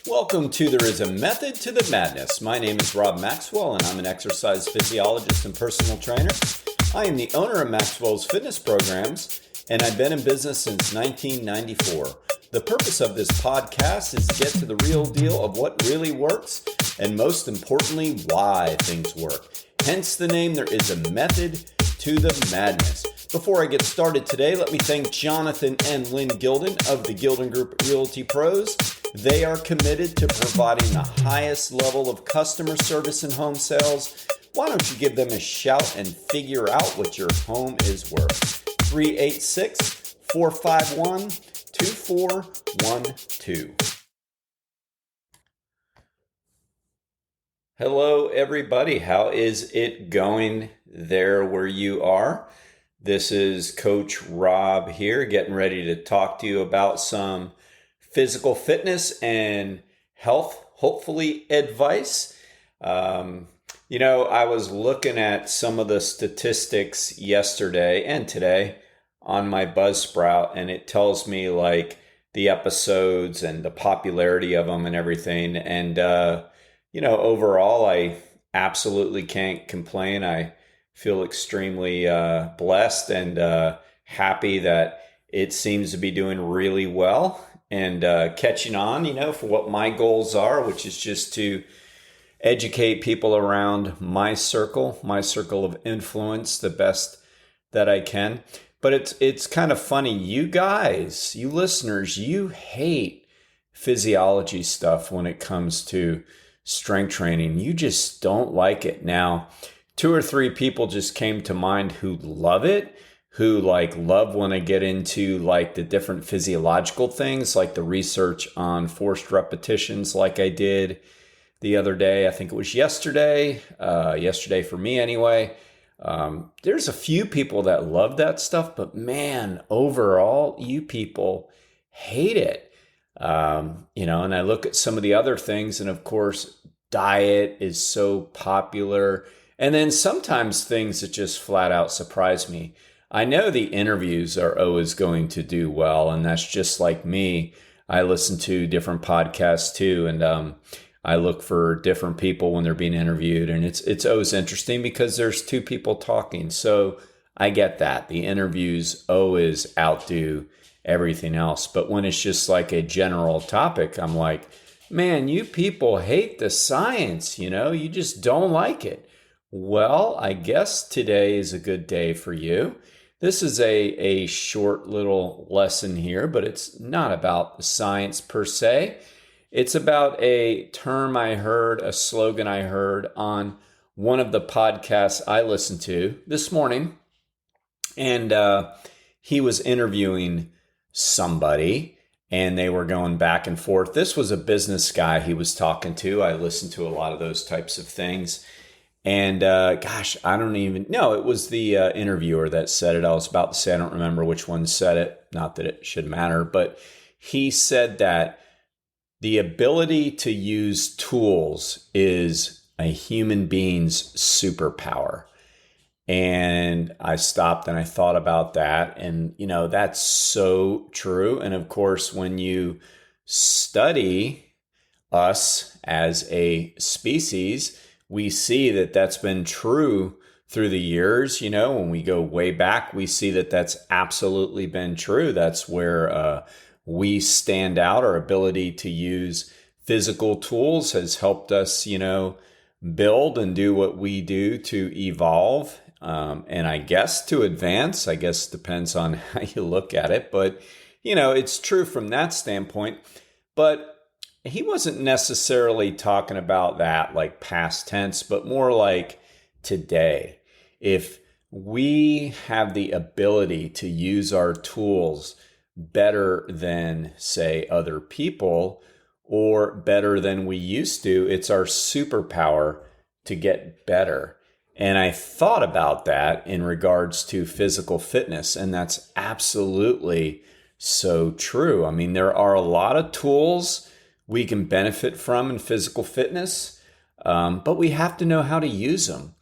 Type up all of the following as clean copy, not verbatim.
Welcome to There Is a Method to the Madness. My name is Rob Maxwell, and I'm an exercise physiologist and personal trainer. I am the owner of Maxwell's fitness programs, and I've been in business since 1994. The purpose of this podcast is to get to the real deal of what really works, and most importantly, why things work. Hence the name, There Is a Method to the Madness. Before I get started today, let me thank Jonathan and Lynn Gilden of the Gilden Group Realty Pros. They are committed to providing the highest level of customer service in home sales. Why don't you give them a shout and figure out what your home is worth? 386-451-2412. Hello, everybody. How is it going there where you are? This is Coach Rob here, getting ready to talk to you about some physical fitness and health, hopefully, advice. I was looking at some of the statistics yesterday and today on my Buzzsprout, and it tells me like the episodes and the popularity of them and everything. And, overall, I absolutely can't complain. I feel extremely blessed and happy that it seems to be doing really well and catching on, for what my goals are, which is just to educate people around my circle of influence the best that I can. But it's kind of funny. You guys, you listeners, you hate physiology stuff when it comes to strength training. You just don't like it. Now, 2 or 3 people just came to mind who love it, who love when I get into the different physiological things, like the research on forced repetitions like I did the other day. I think it was yesterday for me anyway. There's a few people that love that stuff, but man, overall, you people hate it. And I look at some of the other things, and of course, diet is so popular. And then sometimes things that just flat out surprise me. I know the interviews are always going to do well, and that's just like me. I listen to different podcasts too, and I look for different people when they're being interviewed, and it's always interesting because there's 2 people talking. So I get that. The interviews always outdo everything else. But when it's just like a general topic, I'm like, man, you people hate the science, you just don't like it. Well, I guess today is a good day for you. This is a short little lesson here, but it's not about the science per se. It's about a term I heard, a slogan I heard on one of the podcasts I listened to this morning. And he was interviewing somebody, and they were going back and forth. This was a business guy he was talking to. I listened to a lot of those types of things. And I don't even know. It was the interviewer that said it. I was about to say, I don't remember which one said it. Not that it should matter, but he said that the ability to use tools is a human being's superpower. And I stopped and I thought about that. And, that's so true. And of course, when you study us as a species, we see that that's been true through the years. When we go way back, we see that that's absolutely been true. That's where we stand out. Our ability to use physical tools has helped us, build and do what we do to evolve. And I guess to advance, depends on how you look at it. But, it's true from that standpoint. But he wasn't necessarily talking about that like past tense, but more like today. If we have the ability to use our tools better than, say, other people, or better than we used to, it's our superpower to get better. And I thought about that in regards to physical fitness, and that's absolutely so true. I mean, there are a lot of tools we can benefit from in physical fitness, but we have to know how to use them.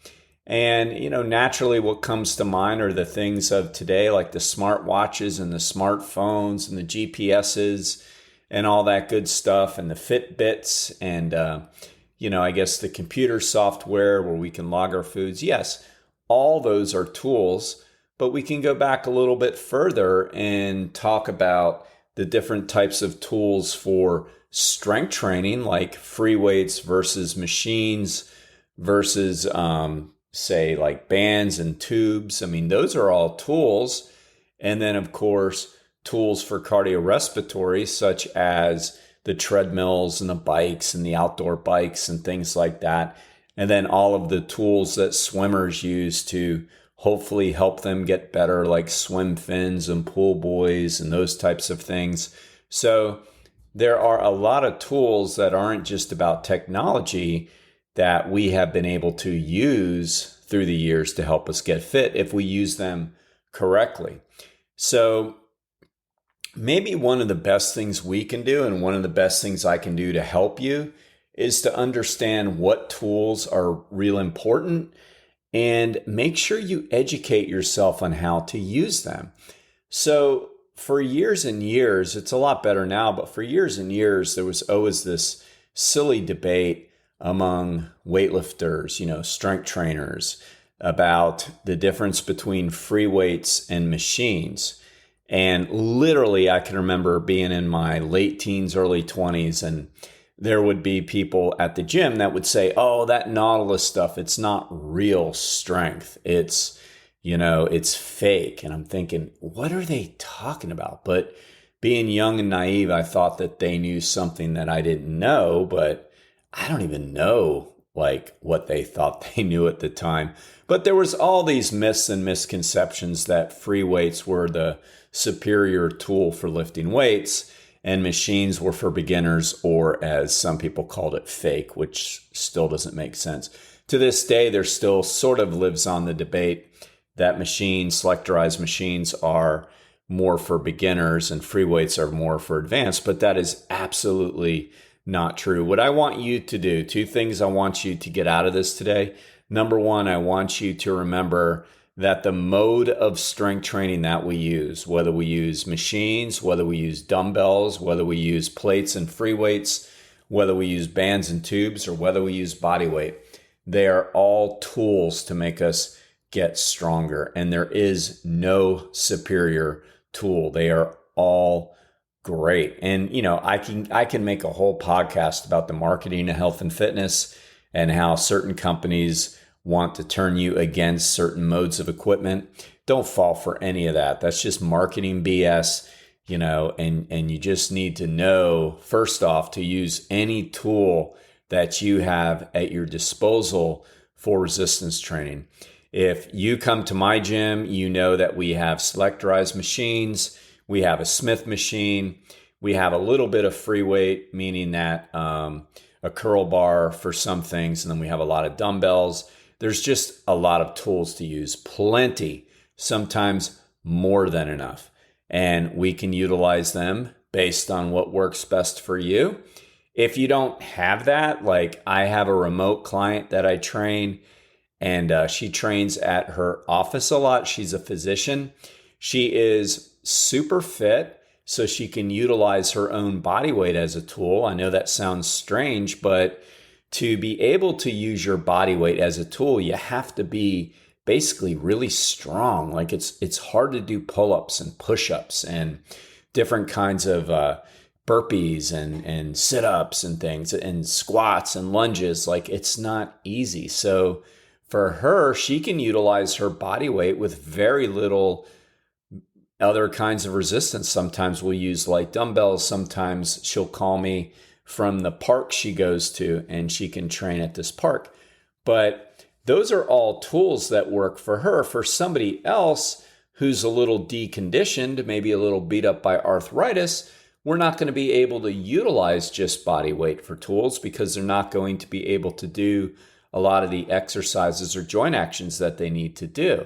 And, naturally what comes to mind are the things of today, like the smartwatches and the smartphones and the GPSs and all that good stuff, and the Fitbits, and I guess the computer software where we can log our foods. Yes, all those are tools, but we can go back a little bit further and talk about the different types of tools for strength training, like free weights versus machines versus, say, like bands and tubes. I mean, those are all tools. And then, of course, tools for cardiorespiratory, such as the treadmills and the bikes and the outdoor bikes and things like that. And then all of the tools that swimmers use to hopefully help them get better, like swim fins and pool buoys and those types of things. So there are a lot of tools that aren't just about technology that we have been able to use through the years to help us get fit if we use them correctly. So maybe one of the best things we can do, and one of the best things I can do to help you, is to understand what tools are real important and make sure you educate yourself on how to use them. So for years and years, it's a lot better now, but for years and years, there was always this silly debate among weightlifters, strength trainers, about the difference between free weights and machines. And literally, I can remember being in my late teens, early 20s, and there would be people at the gym that would say, oh, that Nautilus stuff, it's not real strength. It's fake. And I'm thinking, what are they talking about? But being young and naive, I thought that they knew something that I didn't know, but I don't even know what they thought they knew at the time. But there was all these myths and misconceptions that free weights were the superior tool for lifting weights and machines were for beginners, or as some people called it, fake, which still doesn't make sense. To this day, there still sort of lives on the debate that selectorized machines are more for beginners and free weights are more for advanced, but that is absolutely not true. What I want you to do, two things I want you to get out of this today. Number one, I want you to remember that the mode of strength training that we use, whether we use machines, whether we use dumbbells, whether we use plates and free weights, whether we use bands and tubes, or whether we use body weight, they are all tools to make us get stronger. And there is no superior tool. They are all great. And, I can make a whole podcast about the marketing of health and fitness and how certain companies want to turn you against certain modes of equipment. Don't fall for any of that. That's just marketing BS, and you just need to know, first off, to use any tool that you have at your disposal for resistance training. If you come to my gym, you know that we have selectorized machines, we have a Smith machine, we have a little bit of free weight, meaning that a curl bar for some things, and then we have a lot of dumbbells. There's just a lot of tools to use, plenty, sometimes more than enough. And we can utilize them based on what works best for you. If you don't have that, like I have a remote client that I train, and she trains at her office a lot. She's a physician. She is super fit, so she can utilize her own body weight as a tool. I know that sounds strange, but to be able to use your body weight as a tool, you have to be basically really strong. Like it's hard to do pull-ups and push-ups and different kinds of burpees and sit-ups and things and squats and lunges. Like it's not easy. So for her, she can utilize her body weight with very little other kinds of resistance. Sometimes we'll use light dumbbells. Sometimes she'll call me from the park she goes to and she can train at this park. But those are all tools that work for her. For somebody else who's a little deconditioned, maybe a little beat up by arthritis, we're not going to be able to utilize just body weight for tools because they're not going to be able to do a lot of the exercises or joint actions that they need to do.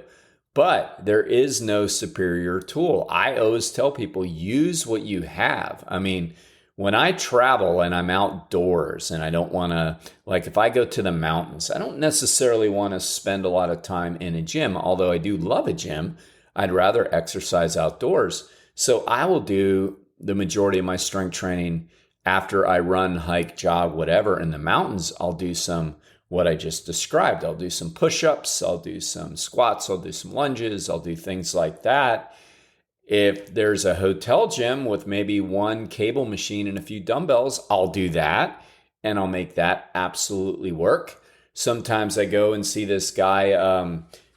But there is no superior tool. I always tell people, use what you have. I mean, when I travel and I'm outdoors and I don't want to, like if I go to the mountains, I don't necessarily want to spend a lot of time in a gym, although I do love a gym. I'd rather exercise outdoors. So I will do the majority of my strength training after I run, hike, jog, whatever in the mountains. I'll do some what I just described. I'll do some push-ups, I'll do some squats, I'll do some lunges, I'll do things like that. If there's a hotel gym with maybe one cable machine and a few dumbbells, I'll do that and I'll make that absolutely work. Sometimes I go and see this guy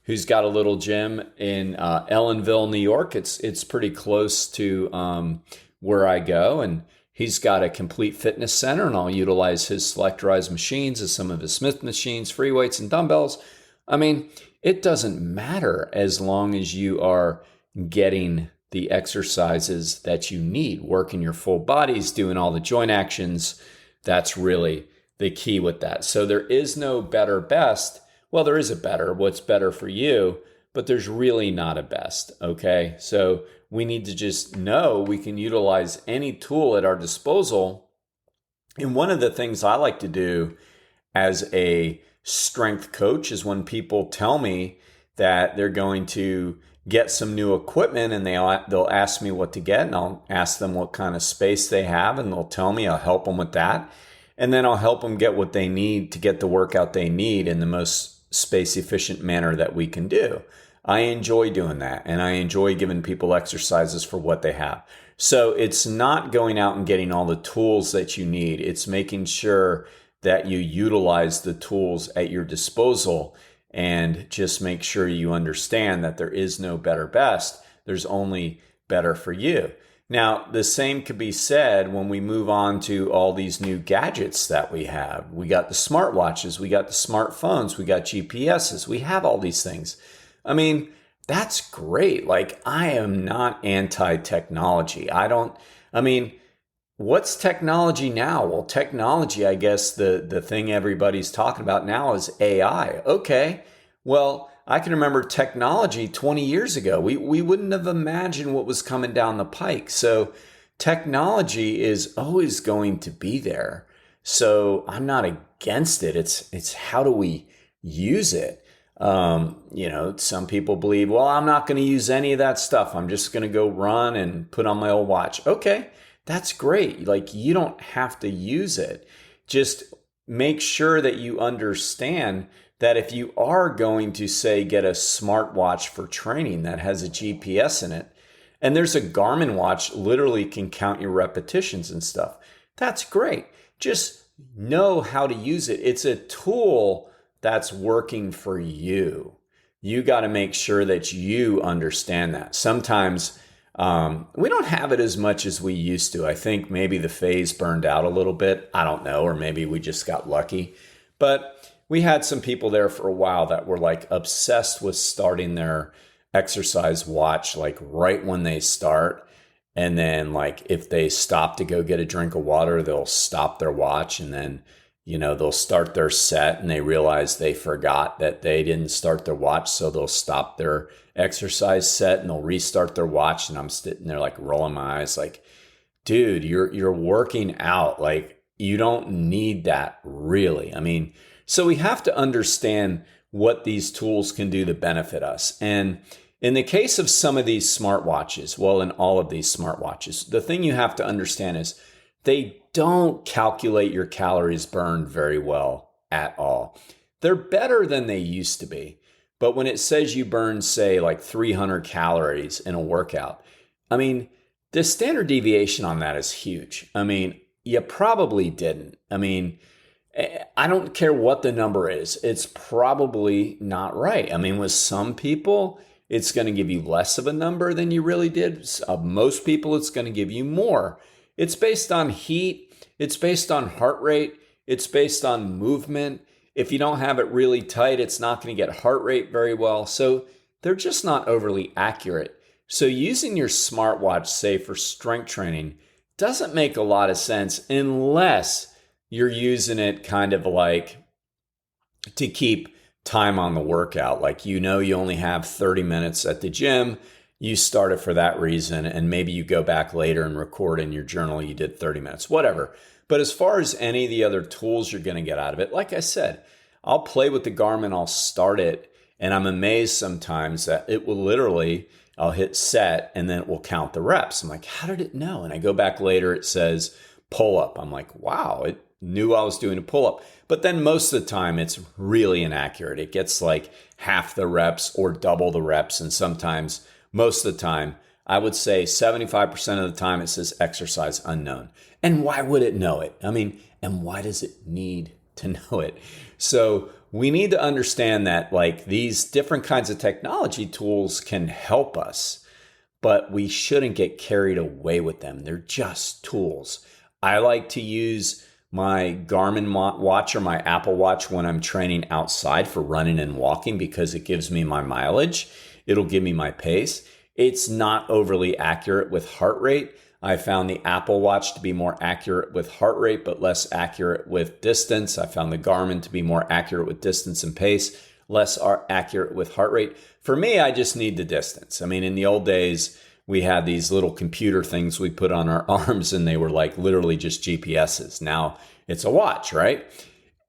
who's got a little gym in Ellenville, New York. It's pretty close to where I go, and he's got a complete fitness center, and I'll utilize his selectorized machines as some of his Smith machines, free weights, and dumbbells. I mean, it doesn't matter as long as you are getting the exercises that you need, working your full bodies, doing all the joint actions. That's really the key with that. So there is no better best. Well, there is a better, what's better for you, but there's really not a best, okay? So we need to just know we can utilize any tool at our disposal. And one of the things I like to do as a strength coach is when people tell me that they're going to get some new equipment and they'll ask me what to get, and I'll ask them what kind of space they have, and they'll tell me. I'll help them with that. And then I'll help them get what they need to get the workout they need in the most space efficient manner that we can do. I enjoy doing that, and I enjoy giving people exercises for what they have. So it's not going out and getting all the tools that you need. It's making sure that you utilize the tools at your disposal, and just make sure you understand that there is no better best. There's only better for you. Now, the same could be said when we move on to all these new gadgets that we have. We got the smartwatches, we got the smartphones, we got GPSs, we have all these things. I mean, that's great. Like, I am not anti-technology. What's technology now? Well, technology, I guess the thing everybody's talking about now is AI. Okay, well, I can remember technology 20 years ago. We wouldn't have imagined what was coming down the pike. So technology is always going to be there. So I'm not against it. It's how do we use it? Some people believe, well, I'm not going to use any of that stuff. I'm just going to go run and put on my old watch. Okay, that's great. Like, you don't have to use it. Just make sure that you understand that if you are going to, say, get a smartwatch for training that has a GPS in it, and there's a Garmin watch literally can count your repetitions and stuff, that's great. Just know how to use it. It's a tool that's working for you. You got to make sure that you understand that. Sometimes we don't have it as much as we used to. I think maybe the phase burned out a little bit. I don't know, or maybe we just got lucky. But we had some people there for a while that were like obsessed with starting their exercise watch like right when they start. And then like if they stop to go get a drink of water, they'll stop their watch, and then they'll start their set and they realize they forgot that they didn't start their watch. So they'll stop their exercise set and they'll restart their watch. And I'm sitting there like rolling my eyes like, dude, you're working out. Like, you don't need that really. So we have to understand what these tools can do to benefit us. And in the case of some of these smartwatches, well, in all of these smartwatches, the thing you have to understand is they don't calculate your calories burned very well at all. They're better than they used to be. But when it says you burn, say, like 300 calories in a workout, the standard deviation on that is huge. You probably didn't. I don't care what the number is. It's probably not right. With some people, it's going to give you less of a number than you really did. Most people, it's going to give you more. It's based on heat. It's based on heart rate. It's based on movement. If you don't have it really tight, it's not going to get heart rate very well. So they're just not overly accurate. So using your smartwatch, say, for strength training doesn't make a lot of sense unless you're using it kind of like to keep time on the workout. Like, you only have 30 minutes at the gym. You start it for that reason, and maybe you go back later and record in your journal you did 30 minutes, whatever. But as far as any of the other tools you're going to get out of it, like I said, I'll play with the Garmin, I'll start it, and I'm amazed sometimes that it will literally, I'll hit set, and then it will count the reps. I'm like, how did it know? And I go back later, it says pull up. I'm like, wow, it knew I was doing a pull up. But then most of the time it's really inaccurate. It gets like half the reps or double the reps. And sometimes, most of the time, I would say 75% of the time it says exercise unknown. And why would it know it? I mean, and why does it need to know it? So we need to understand that like these different kinds of technology tools can help us, but we shouldn't get carried away with them. They're just tools. I like to use my Garmin watch or my Apple Watch when I'm training outside for running and walking because it gives me my mileage. It'll give me my pace. It's not overly accurate with heart rate. I found the Apple Watch to be more accurate with heart rate, but less accurate with distance. I found the Garmin to be more accurate with distance and pace, less accurate with heart rate. For me, I just need the distance. I mean, in the old days, we had these little computer things we put on our arms and they were like literally just GPSs. Now it's a watch, right?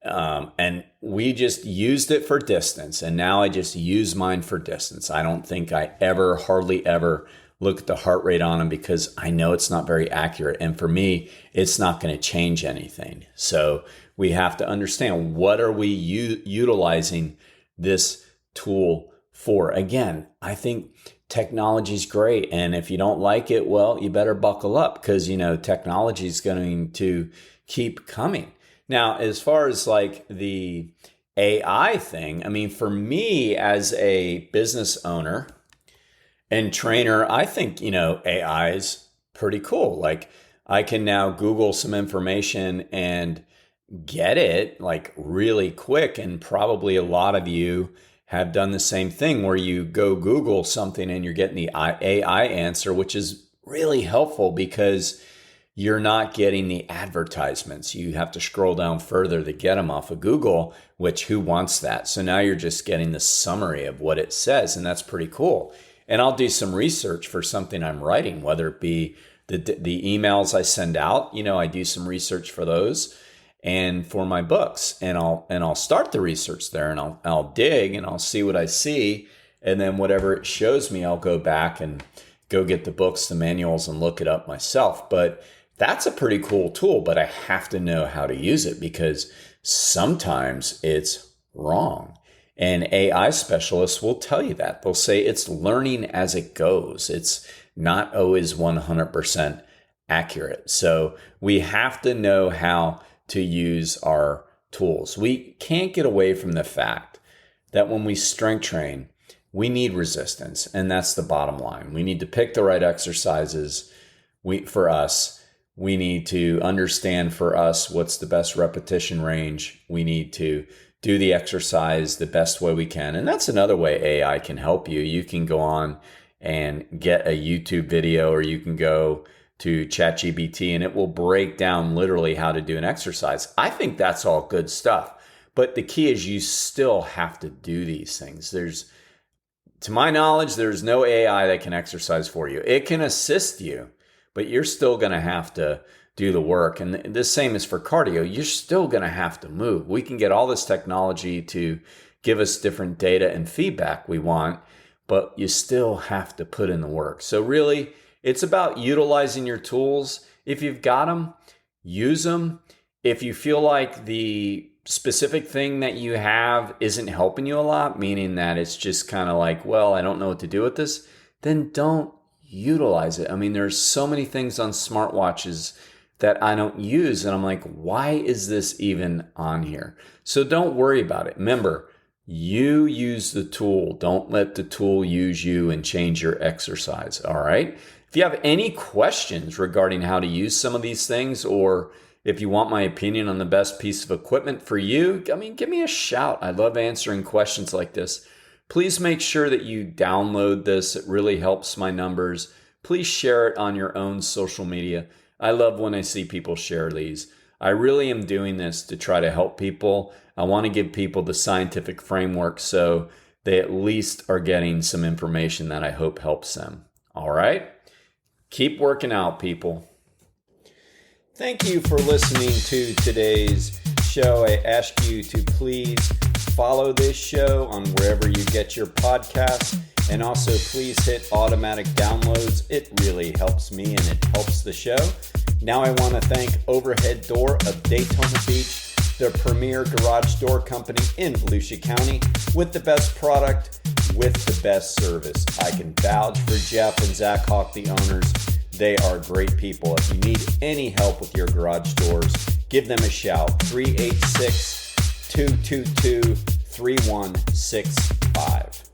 And we just used it for distance. And now I just use mine for distance. I don't think I hardly ever look at the heart rate on them because I know it's not very accurate. And for me, it's not going to change anything. So we have to understand, what are we utilizing this tool for? Again, I think technology is great. And if you don't like it, well, you better buckle up because, technology is going to keep coming. Now, as far as like the AI thing, I mean, for me as a business owner and trainer, I think, AI is pretty cool. Like I can now Google some information and get it like really quick. And probably a lot of you have done the same thing where you go Google something and you're getting the AI answer, which is really helpful because you're not getting the advertisements. You have to scroll down further to get them off of Google, which who wants that? So now you're just getting the summary of what it says, and that's pretty cool. And I'll do some research for something I'm writing, whether it be the emails I send out. I do some research for those, and for my books, and I'll start the research there, and I'll dig and I'll see what I see, and then whatever it shows me, I'll go back and go get the books, the manuals, and look it up myself. But that's a pretty cool tool, but I have to know how to use it because sometimes it's wrong. And AI specialists will tell you that. They'll say it's learning as it goes. It's not always 100% accurate. So we have to know how to use our tools. We can't get away from the fact that when we strength train, we need resistance. And that's the bottom line. We need to pick the right exercises for us. We need to understand for us what's the best repetition range. We need to do the exercise the best way we can. And that's another way AI can help you. You can go on and get a YouTube video, or you can go to ChatGPT and it will break down literally how to do an exercise. I think that's all good stuff. But the key is you still have to do these things. To my knowledge, there's no AI that can exercise for you. It can assist you, but you're still going to have to do the work. And the same is for cardio. You're still going to have to move. We can get all this technology to give us different data and feedback we want, but you still have to put in the work. So really, it's about utilizing your tools. If you've got them, use them. If you feel like the specific thing that you have isn't helping you a lot, meaning that it's just kind of like, well, I don't know what to do with this, then don't utilize it. I mean, there's so many things on smartwatches that I don't use, and I'm like, why is this even on here? So don't worry about it. Remember, you use the tool. Don't let the tool use you and change your exercise, all right? If you have any questions regarding how to use some of these things, or if you want my opinion on the best piece of equipment for you, give me a shout. I love answering questions like this. Please make sure that you download this. It really helps my numbers. Please share it on your own social media. I love when I see people share these. I really am doing this to try to help people. I want to give people the scientific framework so they at least are getting some information that I hope helps them. All right? Keep working out, people. Thank you for listening to today's show. I ask you to please follow this show on wherever you get your podcasts. And also, please hit automatic downloads. It really helps me and it helps the show. Now I want to thank Overhead Door of Daytona Beach, the premier garage door company in Volusia County, with the best product, with the best service. I can vouch for Jeff and Zach Hawk, the owners. They are great people. If you need any help with your garage doors, give them a shout. 386-222-3165.